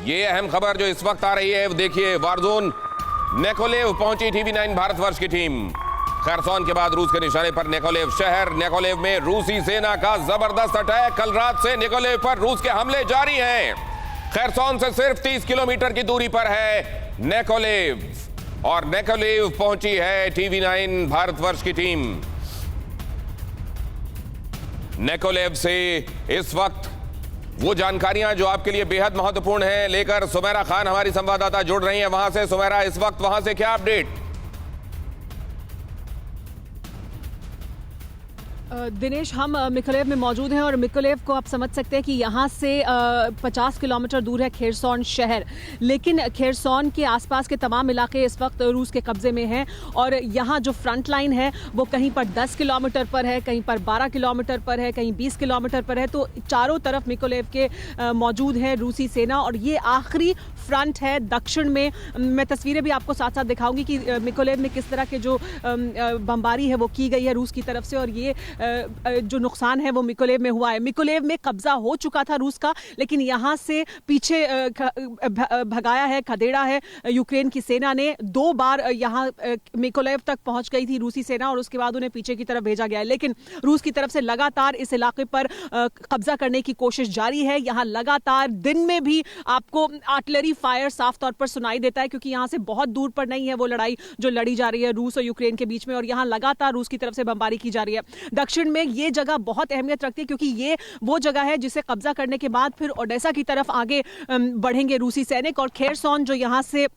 ये अहम खबर जो इस वक्त आ रही है, देखिए वारजोन निकोलेव पहुंची TV9 भारतवर्ष की टीम। खरसोन के बाद रूस के निशाने पर निकोलेव शहर। निकोलेव में रूसी सेना का जबरदस्त अटैक। कल रात से निकोलेव पर रूस के हमले जारी हैं। खरसोन से सिर्फ 30 किलोमीटर की दूरी पर है निकोलेव, और निकोलेव पहुंची है TV9 भारतवर्ष की टीम। निकोलेव से इस वक्त वो जानकारियां जो आपके लिए बेहद महत्वपूर्ण हैं लेकर सुमेरा खान हमारी संवाददाता जुड़ रही हैं वहां से। सुमेरा, इस वक्त वहां से क्या अपडेट? दिनेश, हम मिकोलेव में मौजूद हैं और मिकोलेव को आप समझ सकते हैं कि यहाँ से 50 किलोमीटर दूर है खेरसोन शहर, लेकिन खेरसोन के आसपास के तमाम इलाके इस वक्त रूस के कब्जे में हैं। और यहाँ जो फ्रंट लाइन है वो कहीं पर 10 किलोमीटर पर है, कहीं पर 12 किलोमीटर पर है, कहीं 20 किलोमीटर पर है। तो चारों तरफ मिकोलेव के मौजूद है रूसी सेना, और ये आखिरी फ्रंट है दक्षिण में। मैं तस्वीरें भी आपको साथ साथ दिखाऊंगी कि मिकोलेव में किस तरह के जो बमबारी है वो की गई है रूस की तरफ से, और ये जो नुकसान है वो मिकोलेव में हुआ है। मिकोलेव में कब्जा हो चुका था रूस का, लेकिन यहाँ से पीछे भगाया है, खदेड़ा है यूक्रेन की सेना ने। 2 बार यहाँ मिकोलेव तक पहुंच गई थी रूसी सेना और उसके बाद उन्हें पीछे की तरफ भेजा गया है। लेकिन रूस की तरफ से लगातार इस इलाके पर कब्जा करने की कोशिश जारी है। यहाँ लगातार दिन में भी आपको आर्टिलरी फायर साफ तौर पर सुनाई देता है, क्योंकि यहाँ से बहुत दूर पर नहीं है वो लड़ाई जो लड़ी जा रही है रूस और यूक्रेन के बीच में, और यहाँ लगातार रूस की तरफ से बमबारी की जा रही है। दक्षिण में ये जगह बहुत अहमियत रखती है, क्योंकि ये वो जगह है जिसे कब्जा करने के बाद फिर ओडेसा की तरफ आगे बढ़ेंगे रूसी सैनिक। और खेरसोन जो यहाँ से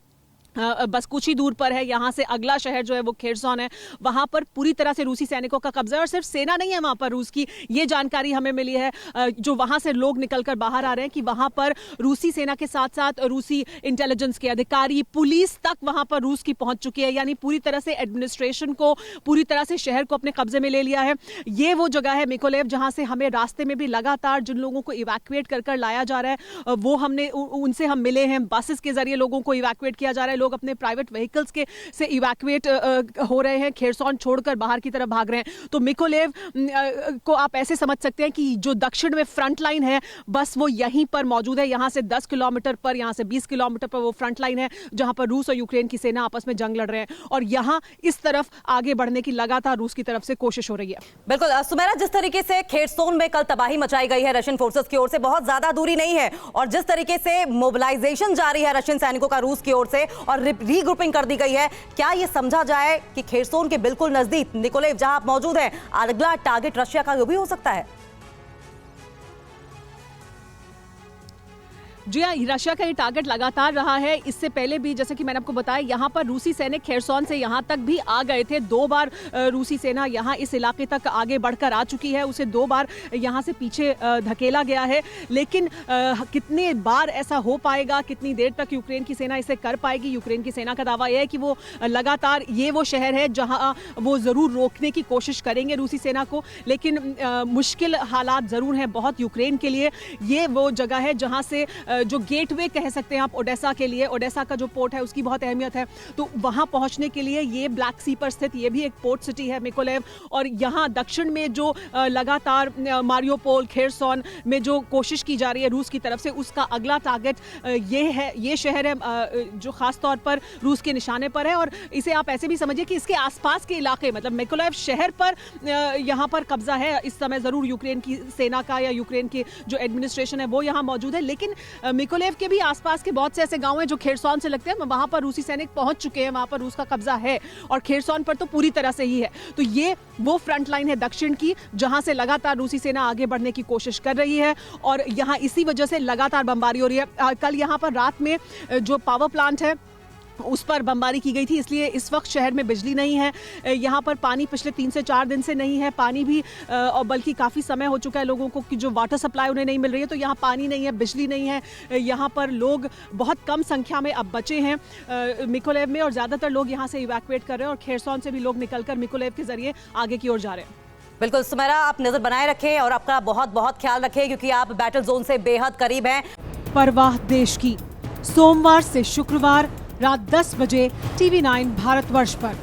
बस कुछ ही दूर पर है, यहाँ से अगला शहर जो है वो खेरसोन है, वहां पर पूरी तरह से रूसी सैनिकों का कब्जा है। और सिर्फ सेना नहीं है वहां पर रूस की, ये जानकारी हमें मिली है जो वहां से लोग निकलकर बाहर आ रहे हैं कि वहां पर रूसी सेना के साथ साथ रूसी इंटेलिजेंस के अधिकारी, पुलिस तक वहां पर रूस की पहुंच चुकी है। यानी पूरी तरह से एडमिनिस्ट्रेशन को, पूरी तरह से शहर को अपने कब्जे में ले लिया है। ये वो जगह है मिकोलेव जहां से हमें रास्ते में भी लगातार जिन लोगों को इवैक्यूएट कर लाया जा रहा है वो उनसे हम मिले हैं। बसेस के जरिए लोगों को इवैक्यूएट किया जा रहा है, लोग अपने प्राइवेट व्हीकल्स के से इवैक्यूएट हो रहे हैं, खेरसोन छोड़कर बाहर की तरफ भाग रहे हैं। तो मिकोलेव को आप ऐसे समझ सकते हैं कि जो दक्षिण में फ्रंट लाइन है बस वो यहीं पर मौजूद है। यहां से 10 किलोमीटर पर, यहां से 20 किलोमीटर पर वो फ्रंट लाइन है जहां पर रूस और यूक्रेन की सेना आपस में जंग लड़ रहे हैं, और यहां इस तरफ आगे बढ़ने की लगातार रूस की तरफ से कोशिश हो रही है। बिल्कुल सुमेरा, जिस तरीके से खेरसोन में कल तबाही मचाई गई है रशियन फोर्सेस की ओर से, बहुत ज्यादा दूरी नहीं है, और जिस तरीके से मोबिलाइजेशन जारी है रशियन सैनिकों का रूस की ओर से और रीग्रुपिंग कर दी गई है, क्या यह समझा जाए कि खेरसोन के बिल्कुल नजदीक निकोलेव जहां आप मौजूद हैं, अगला टारगेट रशिया का भी हो सकता है? जी हाँ, रशिया का ये टारगेट लगातार रहा है। इससे पहले भी जैसे कि मैंने आपको बताया, यहाँ पर रूसी सैनिक खेरसोन से यहाँ तक भी आ गए थे। 2 बार रूसी सेना यहाँ इस इलाके तक आगे बढ़कर आ चुकी है, उसे 2 बार यहाँ से पीछे धकेला गया है। लेकिन कितने बार ऐसा हो पाएगा, कितनी देर तक यूक्रेन की सेना इसे कर पाएगी? यूक्रेन की सेना का दावा यह है कि वो लगातार, ये वो शहर है जहाँ वो ज़रूर रोकने की कोशिश करेंगे रूसी सेना को, लेकिन मुश्किल हालात ज़रूर हैं बहुत यूक्रेन के लिए। ये वो जगह है जहाँ से जो गेटवे कह सकते हैं आप ओडेसा के लिए, ओडेसा का जो पोर्ट है उसकी बहुत अहमियत है। तो वहां पहुंचने के लिए ये ब्लैक सी पर स्थित ये भी एक पोर्ट सिटी है मिकोलेव। और यहाँ दक्षिण में जो लगातार मारियोपोल, खेरसोन में जो कोशिश की जा रही है रूस की तरफ से, उसका अगला टारगेट ये है, ये शहर है जो खास तौर पर रूस के निशाने पर है। और इसे आप ऐसे भी समझिए कि इसके आसपास के इलाके, मतलब मिकोलेव शहर पर यहाँ पर कब्जा है इस समय जरूर यूक्रेन की सेना का, या यूक्रेन की जो एडमिनिस्ट्रेशन है वो यहाँ मौजूद है। लेकिन मिकोलेव के भी आसपास के बहुत से ऐसे गांव हैं जो खेरसोन से लगते हैं, वहां पर रूसी सैनिक पहुंच चुके हैं, वहां पर रूस का कब्जा है, और खेरसोन पर तो पूरी तरह से ही है। तो ये वो फ्रंट लाइन है दक्षिण की जहां से लगातार रूसी सेना आगे बढ़ने की कोशिश कर रही है, और यहां इसी वजह से लगातार बमबारी हो रही है। कल यहां पर रात में जो पावर प्लांट है उस पर बमबारी की गई थी, इसलिए इस वक्त शहर में बिजली नहीं है। यहाँ पर पानी पिछले 3 से 4 दिन से नहीं है, पानी भी, और बल्कि काफ़ी समय हो चुका है लोगों को कि जो वाटर सप्लाई उन्हें नहीं मिल रही है। तो यहाँ पानी नहीं है, बिजली नहीं है, यहाँ पर लोग बहुत कम संख्या में अब बचे हैं मिकोलेव में, और ज़्यादातर लोग यहाँ से इवैक्यूएट कर रहे हैं, और खेरसोन से भी लोग निकलकर मिकोलेव के जरिए आगे की ओर जा रहे हैं। बिल्कुल सुमेरा, आप नजर बनाए रखें और आपका बहुत बहुत ख्याल रखें, क्योंकि आप बैटल जोन से बेहद करीब हैं। परवाह देश की, सोमवार से शुक्रवार रात 10 बजे TV9 भारतवर्ष पर।